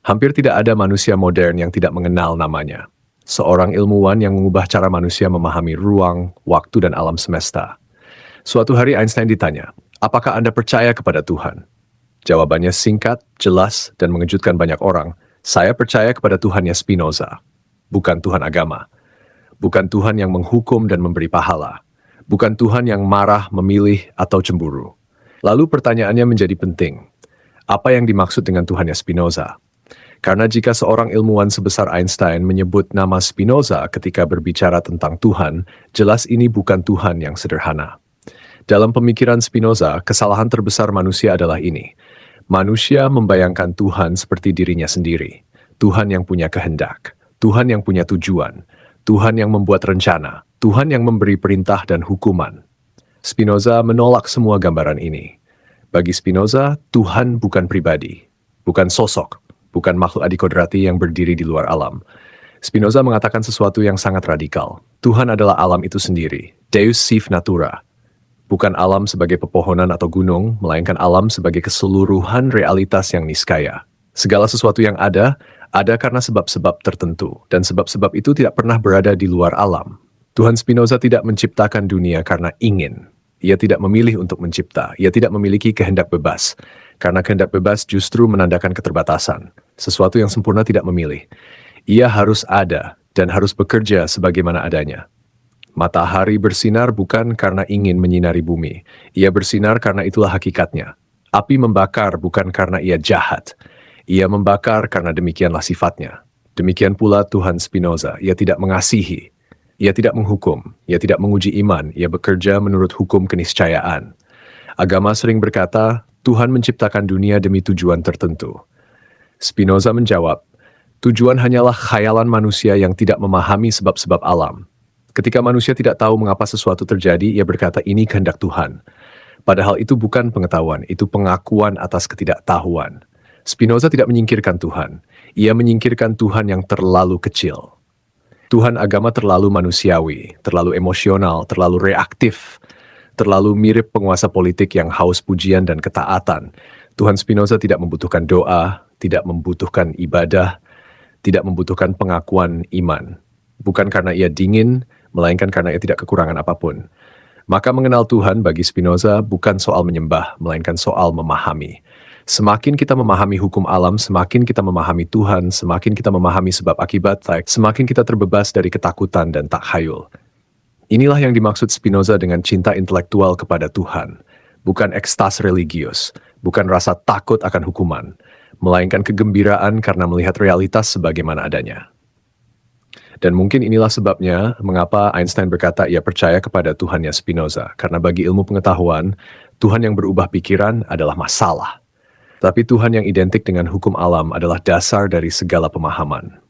Hampir tidak ada manusia modern yang tidak mengenal namanya. Seorang ilmuwan yang mengubah cara manusia memahami ruang, waktu, dan alam semesta. Suatu hari Einstein ditanya, apakah Anda percaya kepada Tuhan? Jawabannya singkat, jelas, dan mengejutkan banyak orang. Saya percaya kepada Tuhannya Spinoza, bukan Tuhan agama. Bukan Tuhan yang menghukum dan memberi pahala. Bukan Tuhan yang marah, memilih, atau cemburu. Lalu pertanyaannya menjadi penting. Apa yang dimaksud dengan Tuhannya Spinoza? Karena jika seorang ilmuwan sebesar Einstein menyebut nama Spinoza ketika berbicara tentang Tuhan, jelas ini bukan Tuhan yang sederhana. Dalam pemikiran Spinoza, kesalahan terbesar manusia adalah ini. Manusia membayangkan Tuhan seperti dirinya sendiri. Tuhan yang punya kehendak. Tuhan yang punya tujuan. Tuhan yang membuat rencana. Tuhan yang memberi perintah dan hukuman. Spinoza menolak semua gambaran ini. Bagi Spinoza, Tuhan bukan pribadi, bukan sosok, bukan makhluk adikodrati yang berdiri di luar alam. Spinoza mengatakan sesuatu yang sangat radikal. Tuhan adalah alam itu sendiri, Deus sive natura. Bukan alam sebagai pepohonan atau gunung, melainkan alam sebagai keseluruhan realitas yang niskaya. Segala sesuatu yang ada karena sebab-sebab tertentu, dan sebab-sebab itu tidak pernah berada di luar alam. Tuhan Spinoza tidak menciptakan dunia karena ingin. Ia tidak memilih untuk mencipta, ia tidak memiliki kehendak bebas. Karena kehendak bebas justru menandakan keterbatasan. Sesuatu yang sempurna tidak memilih. Ia harus ada dan harus bekerja sebagaimana adanya. Matahari bersinar bukan karena ingin menyinari bumi. Ia bersinar karena itulah hakikatnya. Api membakar bukan karena ia jahat. Ia membakar karena demikianlah sifatnya. Demikian pula Tuhan Spinoza. Ia tidak mengasihi. Ia tidak menghukum. Ia tidak menguji iman. Ia bekerja menurut hukum keniscayaan. Agama sering berkata, Tuhan menciptakan dunia demi tujuan tertentu. Spinoza menjawab, tujuan hanyalah khayalan manusia yang tidak memahami sebab-sebab alam. Ketika manusia tidak tahu mengapa sesuatu terjadi, ia berkata ini kehendak Tuhan. Padahal itu bukan pengetahuan, itu pengakuan atas ketidaktahuan. Spinoza tidak menyingkirkan Tuhan. Ia menyingkirkan Tuhan yang terlalu kecil. Tuhan agama terlalu manusiawi, terlalu emosional, terlalu reaktif, terlalu mirip penguasa politik yang haus pujian dan ketaatan. Tuhan Spinoza tidak membutuhkan doa, tidak membutuhkan ibadah, tidak membutuhkan pengakuan iman. Bukan karena ia dingin, melainkan karena ia tidak kekurangan apapun. Maka mengenal Tuhan bagi Spinoza bukan soal menyembah, melainkan soal memahami. Semakin kita memahami hukum alam, semakin kita memahami Tuhan, semakin kita memahami sebab akibat, semakin kita terbebas dari ketakutan dan takhayul. Inilah yang dimaksud Spinoza dengan cinta intelektual kepada Tuhan. Bukan ekstas religius, bukan rasa takut akan hukuman, melainkan kegembiraan karena melihat realitas sebagaimana adanya. Dan mungkin inilah sebabnya mengapa Einstein berkata ia percaya kepada Tuhannya Spinoza. Karena bagi ilmu pengetahuan, Tuhan yang berubah pikiran adalah masalah. Tapi Tuhan yang identik dengan hukum alam adalah dasar dari segala pemahaman.